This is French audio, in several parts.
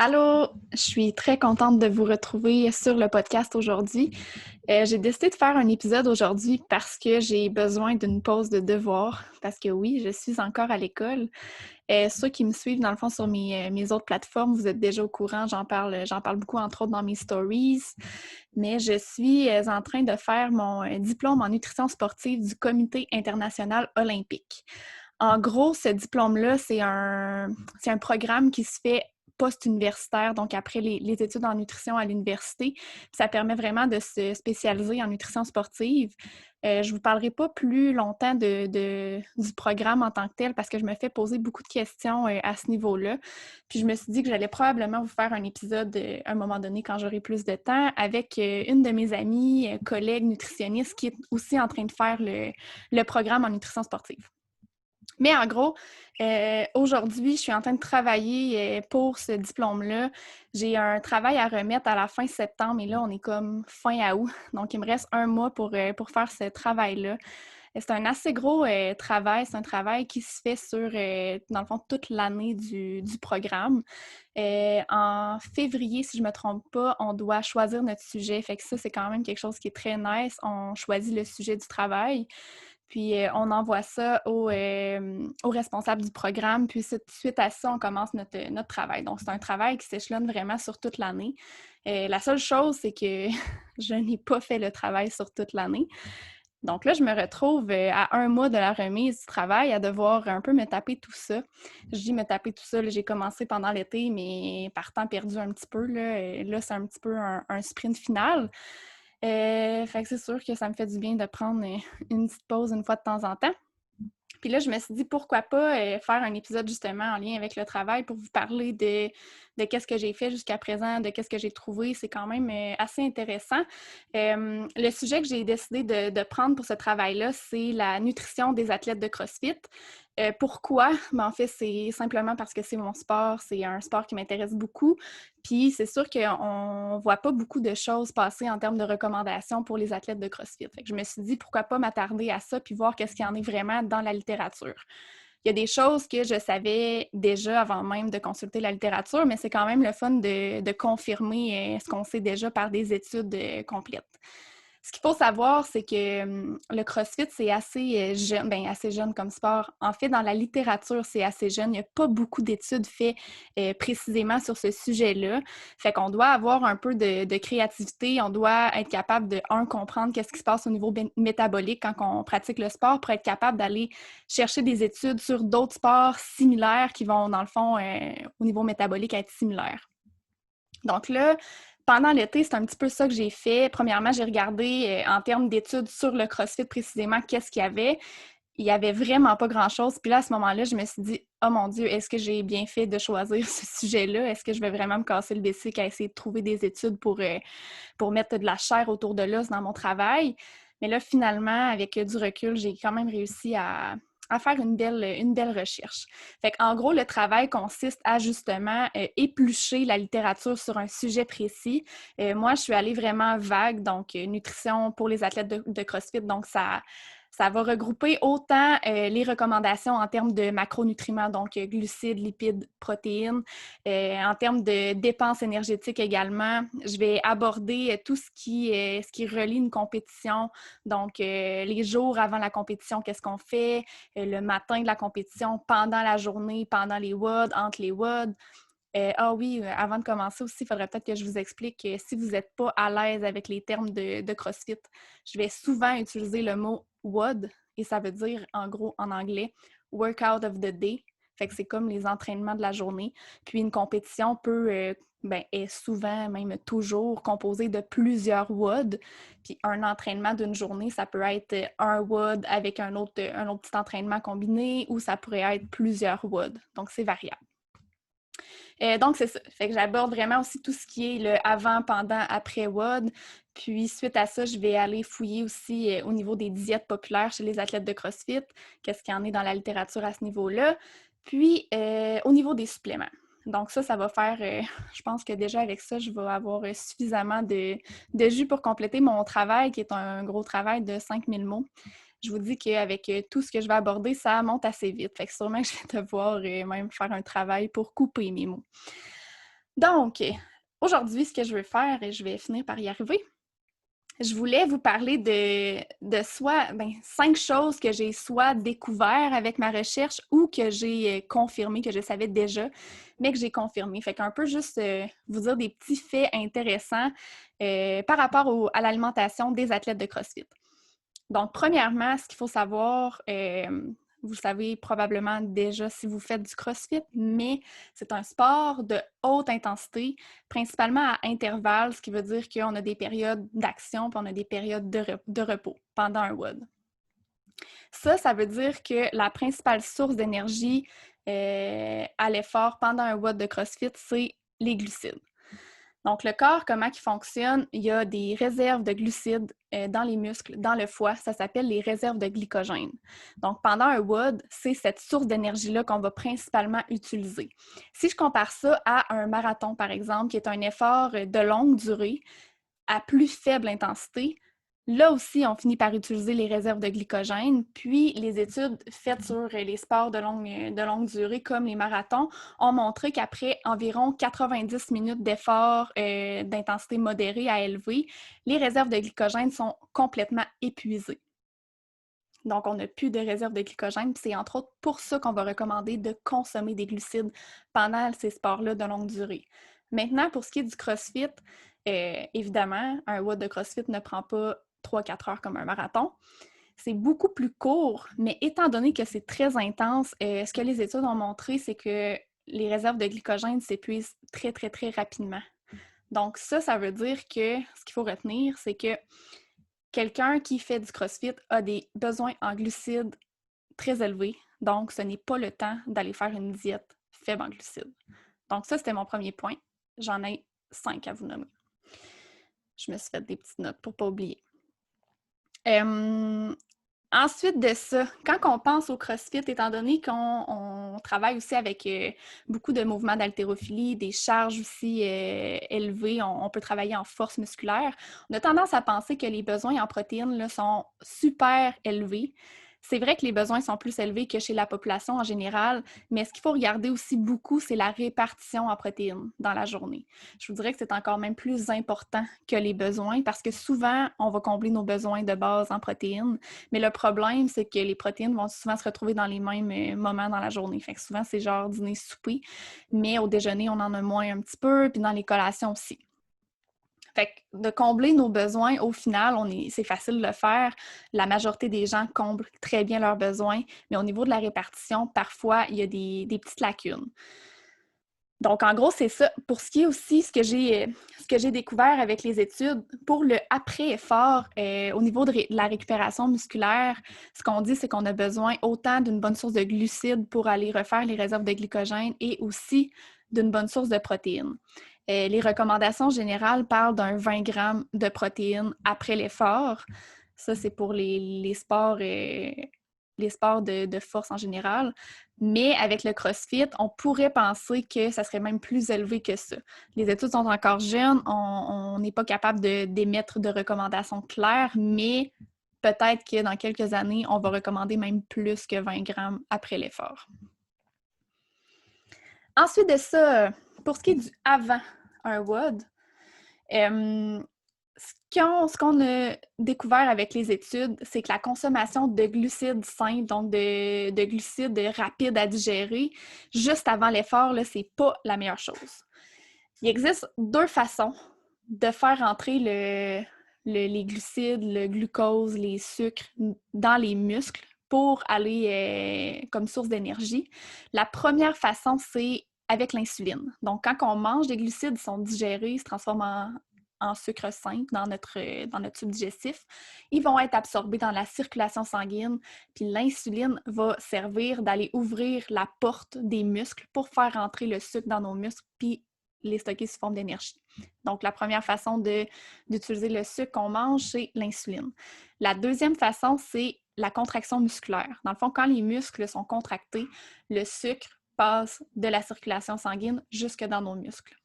Allô, je suis très contente de vous retrouver sur le podcast aujourd'hui. J'ai décidé de faire un épisode aujourd'hui parce que j'ai besoin d'une pause de devoir, parce que oui, je suis encore à l'école. Ceux qui me suivent, dans le fond, sur mes autres plateformes, vous êtes déjà au courant, j'en parle beaucoup, entre autres, dans mes stories, mais je suis en train de faire mon diplôme en nutrition sportive du Comité international olympique. En gros, ce diplôme-là, c'est un programme qui se fait post-universitaire, donc après les études en nutrition à l'université. Ça permet vraiment de se spécialiser en nutrition sportive. Je ne vous parlerai pas plus longtemps du programme en tant que tel parce que je me fais poser beaucoup de questions à ce niveau-là. Puis je me suis dit que j'allais probablement vous faire un épisode à un moment donné quand j'aurai plus de temps avec une de mes amies, collègues nutritionnistes qui est aussi en train de faire le programme en nutrition sportive. Mais en gros, aujourd'hui, je suis en train de travailler pour ce diplôme-là. J'ai un travail à remettre à la fin septembre et là, on est comme fin août. Donc, il me reste un mois pour faire ce travail-là. C'est un assez gros travail. C'est un travail qui se fait sur, dans le fond, toute l'année du programme. En février, si je ne me trompe pas, on doit choisir notre sujet. Fait que ça, c'est quand même quelque chose qui est très nice. On choisit le sujet du travail. Puis on envoie ça au responsable du programme. Puis suite à ça, on commence notre travail. Donc, c'est un travail qui s'échelonne vraiment sur toute l'année. La seule chose, c'est que je n'ai pas fait le travail sur toute l'année. Donc là, je me retrouve à un mois de la remise du travail à devoir un peu me taper tout ça. Je dis me taper tout ça, là, j'ai commencé pendant l'été, mais par temps perdu un petit peu. Là c'est un petit peu un sprint final. Fait que c'est sûr que ça me fait du bien de prendre une petite pause une fois de temps en temps. Puis là, je me suis dit, pourquoi pas faire un épisode justement en lien avec le travail pour vous parler de qu'est-ce que j'ai fait jusqu'à présent, de qu'est-ce que j'ai trouvé. C'est quand même assez intéressant. Le sujet que j'ai décidé de prendre pour ce travail-là, c'est la nutrition des athlètes de CrossFit. Pourquoi? Ben, en fait, c'est simplement parce que c'est mon sport. C'est un sport qui m'intéresse beaucoup. Puis c'est sûr qu'on ne voit pas beaucoup de choses passer en termes de recommandations pour les athlètes de CrossFit. Fait que je me suis dit, pourquoi pas m'attarder à ça puis voir qu'est-ce qu'il y en est vraiment dans la littérature. Il y a des choses que je savais déjà avant même de consulter la littérature, mais c'est quand même le fun de confirmer ce qu'on sait déjà par des études complètes. Ce qu'il faut savoir, c'est que le CrossFit, c'est assez jeune, bien assez jeune comme sport. En fait, dans la littérature, c'est assez jeune. Il n'y a pas beaucoup d'études faites précisément sur ce sujet-là. Fait qu'on doit avoir un peu de créativité. On doit être capable de, comprendre qu'est-ce qui se passe au niveau métabolique quand on pratique le sport pour être capable d'aller chercher des études sur d'autres sports similaires qui vont, dans le fond, au niveau métabolique, être similaires. Donc là, pendant l'été, c'est un petit peu ça que j'ai fait. Premièrement, j'ai regardé en termes d'études sur le CrossFit précisément qu'est-ce qu'il y avait. Il n'y avait vraiment pas grand-chose. Puis là, à ce moment-là, je me suis dit, oh mon Dieu, est-ce que j'ai bien fait de choisir ce sujet-là? Est-ce que je vais vraiment me casser le bessic à essayer de trouver des études pour mettre de la chair autour de l'os dans mon travail? Mais là, finalement, avec du recul, j'ai quand même réussi à faire une belle recherche. Fait qu'en gros, le travail consiste à justement éplucher la littérature sur un sujet précis. Moi, je suis allée vraiment vague, donc nutrition pour les athlètes de CrossFit, donc ça va regrouper autant les recommandations en termes de macronutriments, donc glucides, lipides, protéines, en termes de dépenses énergétiques également. Je vais aborder tout ce qui relie une compétition, donc les jours avant la compétition, qu'est-ce qu'on fait, le matin de la compétition, pendant la journée, pendant les WOD, entre les WOD. Ah oui, avant de commencer aussi, il faudrait peut-être que je vous explique que si vous n'êtes pas à l'aise avec les termes de CrossFit, je vais souvent utiliser le mot WOD et ça veut dire, en gros, en anglais, Workout of the Day. Fait que c'est comme les entraînements de la journée. Puis une compétition est souvent, même toujours, composée de plusieurs WOD. Puis un entraînement d'une journée, ça peut être un WOD avec un autre petit entraînement combiné ou ça pourrait être plusieurs WOD. Donc, c'est variable. Donc, c'est ça. Fait que j'aborde vraiment aussi tout ce qui est le avant, pendant, après WOD. Puis, suite à ça, je vais aller fouiller aussi au niveau des diètes populaires chez les athlètes de CrossFit. Qu'est-ce qu'il y en a dans la littérature à ce niveau-là. Puis, au niveau des suppléments. Donc ça va faire, je pense que déjà avec ça, je vais avoir suffisamment de jus pour compléter mon travail, qui est un gros travail de 5000 mots. Je vous dis qu'avec tout ce que je vais aborder, ça monte assez vite. Fait que sûrement que je vais devoir même faire un travail pour couper mes mots. Donc, aujourd'hui, ce que je veux faire, et je vais finir par y arriver, je voulais vous parler de 5 choses que j'ai soit découvert avec ma recherche ou que j'ai confirmé, que je savais déjà, mais que j'ai confirmé. Fait qu'un peu juste vous dire des petits faits intéressants par rapport à l'alimentation des athlètes de CrossFit. Donc, premièrement, ce qu'il faut savoir, vous le savez probablement déjà si vous faites du CrossFit, mais c'est un sport de haute intensité, principalement à intervalles, ce qui veut dire qu'on a des périodes d'action puis on a des périodes de repos pendant un WOD. Ça veut dire que la principale source d'énergie à l'effort pendant un WOD de CrossFit, c'est les glucides. Donc, le corps, comment il fonctionne? Il y a des réserves de glucides dans les muscles, dans le foie. Ça s'appelle les réserves de glycogène. Donc, pendant un WOD, c'est cette source d'énergie-là qu'on va principalement utiliser. Si je compare ça à un marathon, par exemple, qui est un effort de longue durée, à plus faible intensité, là aussi, on finit par utiliser les réserves de glycogène. Puis, les études faites sur les sports de longue durée, comme les marathons, ont montré qu'après environ 90 minutes d'effort d'intensité modérée à élevée, les réserves de glycogène sont complètement épuisées. Donc, on n'a plus de réserves de glycogène. C'est entre autres pour ça qu'on va recommander de consommer des glucides pendant ces sports-là de longue durée. Maintenant, pour ce qui est du CrossFit, évidemment, un WOD de CrossFit ne prend pas 3-4 heures comme un marathon. C'est beaucoup plus court, mais étant donné que c'est très intense, ce que les études ont montré, c'est que les réserves de glycogène s'épuisent très, très, très rapidement. Donc ça veut dire que ce qu'il faut retenir, c'est que quelqu'un qui fait du CrossFit a des besoins en glucides très élevés. Donc, ce n'est pas le temps d'aller faire une diète faible en glucides. Donc, ça, c'était mon premier point. J'en ai 5 à vous nommer. Je me suis fait des petites notes pour ne pas oublier. Ensuite de ça, quand on pense au CrossFit, étant donné qu'on travaille aussi avec beaucoup de mouvements d'haltérophilie, des charges aussi élevées, on peut travailler en force musculaire, on a tendance à penser que les besoins en protéines là, sont super élevés. C'est vrai que les besoins sont plus élevés que chez la population en général, mais ce qu'il faut regarder aussi beaucoup, c'est la répartition en protéines dans la journée. Je vous dirais que c'est encore même plus important que les besoins parce que souvent, on va combler nos besoins de base en protéines, mais le problème, c'est que les protéines vont souvent se retrouver dans les mêmes moments dans la journée. Fait que souvent, c'est genre dîner-souper, mais au déjeuner, on en a moins un petit peu, puis dans les collations aussi. Fait que de combler nos besoins, au final, c'est facile de le faire. La majorité des gens comblent très bien leurs besoins, mais au niveau de la répartition, parfois, il y a des petites lacunes. Donc, en gros, c'est ça. Pour ce qui est aussi, ce que j'ai découvert avec les études, pour le après-effort, au niveau de la récupération musculaire, ce qu'on dit, c'est qu'on a besoin autant d'une bonne source de glucides pour aller refaire les réserves de glycogène et aussi d'une bonne source de protéines. Les recommandations générales parlent d'un 20 grammes de protéines après l'effort. Ça, c'est pour les sports, les sports de force en général. Mais avec le CrossFit, on pourrait penser que ça serait même plus élevé que ça. Les études sont encore jeunes, on n'est pas capable d'émettre de recommandations claires, mais peut-être que dans quelques années, on va recommander même plus que 20 grammes après l'effort. Ensuite de ça, pour ce qui est du avant un WOD, ce qu'on a découvert avec les études, c'est que la consommation de glucides simples, donc de glucides rapides à digérer, juste avant l'effort, là, c'est pas la meilleure chose. Il existe 2 façons de faire entrer les glucides, le glucose, les sucres dans les muscles pour aller comme source d'énergie. La première façon, c'est avec l'insuline. Donc, quand on mange des glucides, ils sont digérés, ils se transforment en sucre simple dans notre tube digestif. Ils vont être absorbés dans la circulation sanguine, puis l'insuline va servir d'aller ouvrir la porte des muscles pour faire entrer le sucre dans nos muscles, puis les stocker sous forme d'énergie. Donc, la première façon d'utiliser le sucre qu'on mange, c'est l'insuline. La deuxième façon, c'est la contraction musculaire. Dans le fond, quand les muscles sont contractés, le sucre passe de la circulation sanguine jusque dans nos muscles.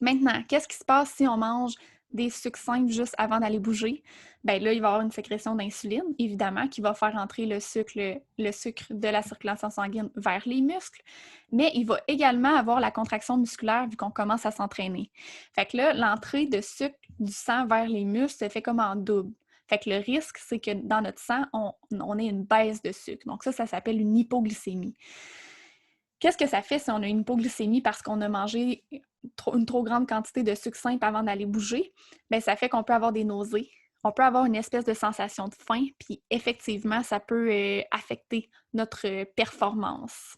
Maintenant, qu'est-ce qui se passe si on mange des sucres simples juste avant d'aller bouger, bien là, il va y avoir une sécrétion d'insuline, évidemment, qui va faire entrer le sucre de la circulation sanguine vers les muscles, mais il va également avoir la contraction musculaire vu qu'on commence à s'entraîner. Fait que là, l'entrée de sucre du sang vers les muscles se fait comme en double. Fait que le risque, c'est que dans notre sang, on ait une baisse de sucre. Donc ça s'appelle une hypoglycémie. Qu'est-ce que ça fait si on a une hypoglycémie parce qu'on a mangé une trop grande quantité de sucre simple avant d'aller bouger? Bien, ça fait qu'on peut avoir des nausées, on peut avoir une espèce de sensation de faim, puis effectivement, ça peut affecter notre performance.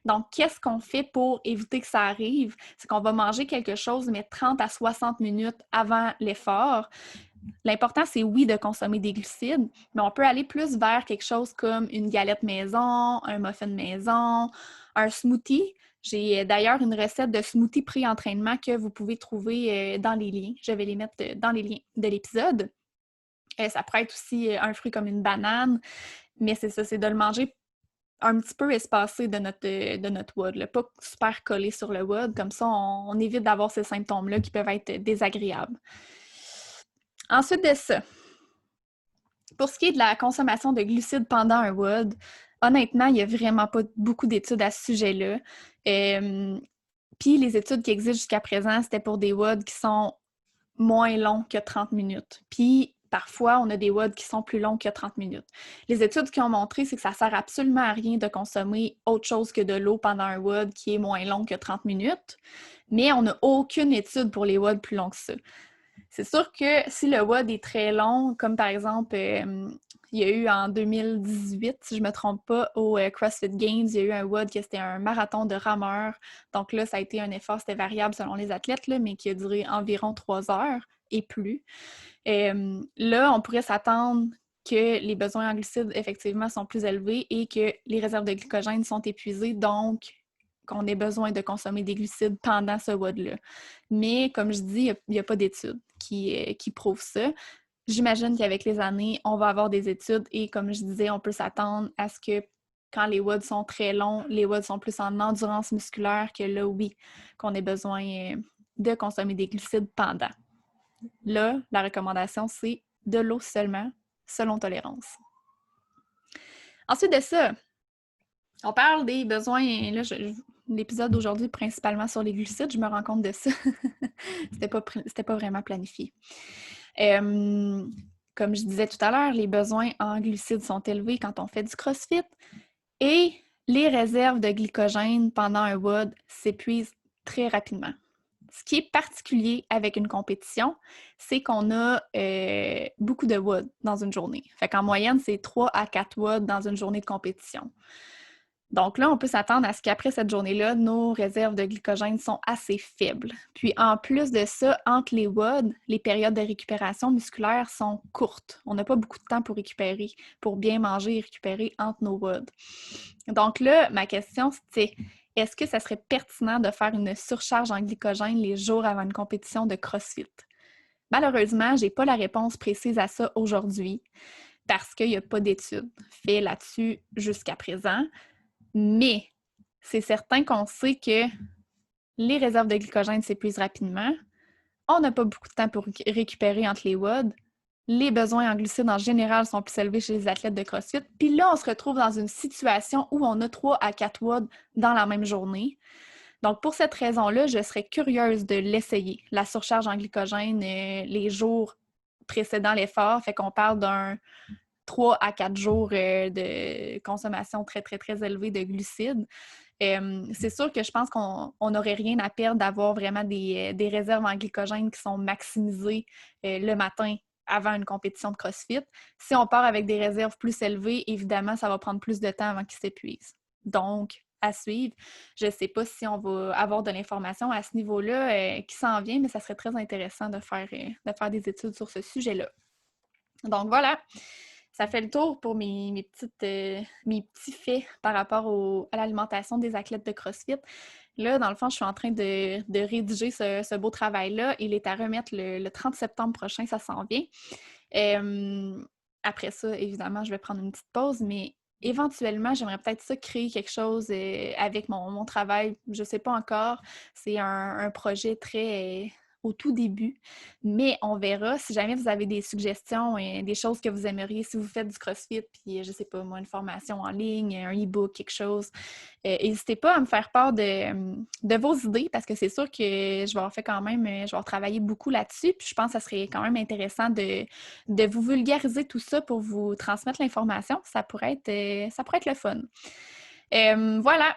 Donc, qu'est-ce qu'on fait pour éviter que ça arrive? C'est qu'on va manger quelque chose, mais 30 à 60 minutes avant l'effort. L'important, c'est oui de consommer des glucides, mais on peut aller plus vers quelque chose comme une galette maison, un muffin maison, un smoothie. J'ai d'ailleurs une recette de smoothie pré-entraînement que vous pouvez trouver dans les liens. Je vais les mettre dans les liens de l'épisode. Ça pourrait être aussi un fruit comme une banane, mais c'est ça, c'est de le manger un petit peu espacé de notre WOD, là, pas super collé sur le WOD. Comme ça, on évite d'avoir ces symptômes-là qui peuvent être désagréables. Ensuite de ça, pour ce qui est de la consommation de glucides pendant un WOD, honnêtement, il n'y a vraiment pas beaucoup d'études à ce sujet-là. Puis les études qui existent jusqu'à présent, c'était pour des WOD qui sont moins longs que 30 minutes. Puis parfois, on a des WOD qui sont plus longs que 30 minutes. Les études qui ont montré, c'est que ça ne sert absolument à rien de consommer autre chose que de l'eau pendant un WOD qui est moins long que 30 minutes, mais on n'a aucune étude pour les WOD plus longs que ça. C'est sûr que si le WOD est très long, comme par exemple, il y a eu en 2018, si je ne me trompe pas, au CrossFit Games, il y a eu un WOD qui c'était un marathon de rameurs. Donc là, ça a été un effort, c'était variable selon les athlètes, là, mais qui a duré environ 3 heures et plus. Là, on pourrait s'attendre que les besoins en glucides, effectivement, sont plus élevés et que les réserves de glycogène sont épuisées, donc qu'on ait besoin de consommer des glucides pendant ce WOD-là. Mais comme je dis, il n'y a pas d'études qui prouvent ça. J'imagine qu'avec les années, on va avoir des études et comme je disais, on peut s'attendre à ce que quand les WOD sont très longs, les WOD sont plus en endurance musculaire, que là, oui, qu'on ait besoin de consommer des glucides pendant. Là, la recommandation, c'est de l'eau seulement, selon tolérance. Ensuite de ça, on parle des besoins. Là, l'épisode d'aujourd'hui principalement sur les glucides, je me rends compte de ça. C'était pas vraiment planifié. Comme je disais tout à l'heure, les besoins en glucides sont élevés quand on fait du CrossFit et les réserves de glycogène pendant un WOD s'épuisent très rapidement. Ce qui est particulier avec une compétition, c'est qu'on a beaucoup de WOD dans une journée. Fait qu'en moyenne, c'est 3 à 4 WOD dans une journée de compétition. Donc là, on peut s'attendre à ce qu'après cette journée-là, nos réserves de glycogène sont assez faibles. Puis en plus de ça, entre les WOD, les périodes de récupération musculaire sont courtes. On n'a pas beaucoup de temps pour récupérer, pour bien manger et récupérer entre nos WOD. Donc là, ma question, c'est est-ce que ça serait pertinent de faire une surcharge en glycogène les jours avant une compétition de CrossFit? Malheureusement, je n'ai pas la réponse précise à ça aujourd'hui parce qu'il n'y a pas d'études faites là-dessus jusqu'à présent. Mais c'est certain qu'on sait que les réserves de glycogène s'épuisent rapidement. On n'a pas beaucoup de temps pour récupérer entre les WOD. Les besoins en glucides en général sont plus élevés chez les athlètes de CrossFit. Puis là, on se retrouve dans une situation où on a 3 à 4 WOD dans la même journée. Donc, pour cette raison-là, je serais curieuse de l'essayer, la surcharge en glycogène les jours précédant l'effort. Fait qu'on parle d'un 3 à 4 jours de consommation très, très, très élevée de glucides. C'est sûr que je pense qu'on n'aurait rien à perdre d'avoir vraiment des réserves en glycogène qui sont maximisées le matin avant une compétition de CrossFit. Si on part avec des réserves plus élevées, évidemment, ça va prendre plus de temps avant qu'ils s'épuisent. Donc, à suivre. Je ne sais pas si on va avoir de l'information à ce niveau-là qui s'en vient, mais ça serait très intéressant de faire des études sur ce sujet-là. Donc, voilà. Ça fait le tour pour mes petits faits par rapport à l'alimentation des athlètes de CrossFit. Là, dans le fond, je suis en train de rédiger ce beau travail-là. Il est à remettre le 30 septembre prochain, ça s'en vient. Après ça, évidemment, je vais prendre une petite pause, mais éventuellement, j'aimerais peut-être ça créer quelque chose avec mon travail. Je ne sais pas encore. C'est un projet très au tout début. Mais on verra. Si jamais vous avez des suggestions, des choses que vous aimeriez, si vous faites du CrossFit, puis je sais pas moi, une formation en ligne, un e-book, quelque chose, n'hésitez pas à me faire part de vos idées parce que c'est sûr que je vais avoir fait quand même, je vais avoir travaillé beaucoup là-dessus. Puis je pense que ça serait quand même intéressant de vous vulgariser tout ça pour vous transmettre l'information. Ça pourrait être le fun. Voilà,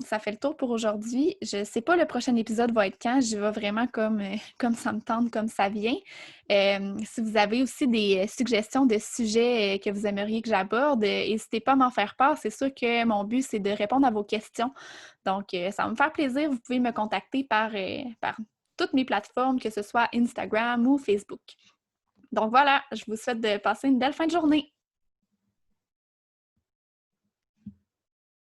ça fait le tour pour aujourd'hui. Je sais pas le prochain épisode va être quand. J'y vais vraiment comme ça me tente, comme ça vient. Si vous avez aussi des suggestions de sujets que vous aimeriez que j'aborde, n'hésitez pas à m'en faire part. C'est sûr que mon but, c'est de répondre à vos questions. Donc, ça va me faire plaisir. Vous pouvez me contacter par toutes mes plateformes, que ce soit Instagram ou Facebook. Donc voilà, je vous souhaite de passer une belle fin de journée.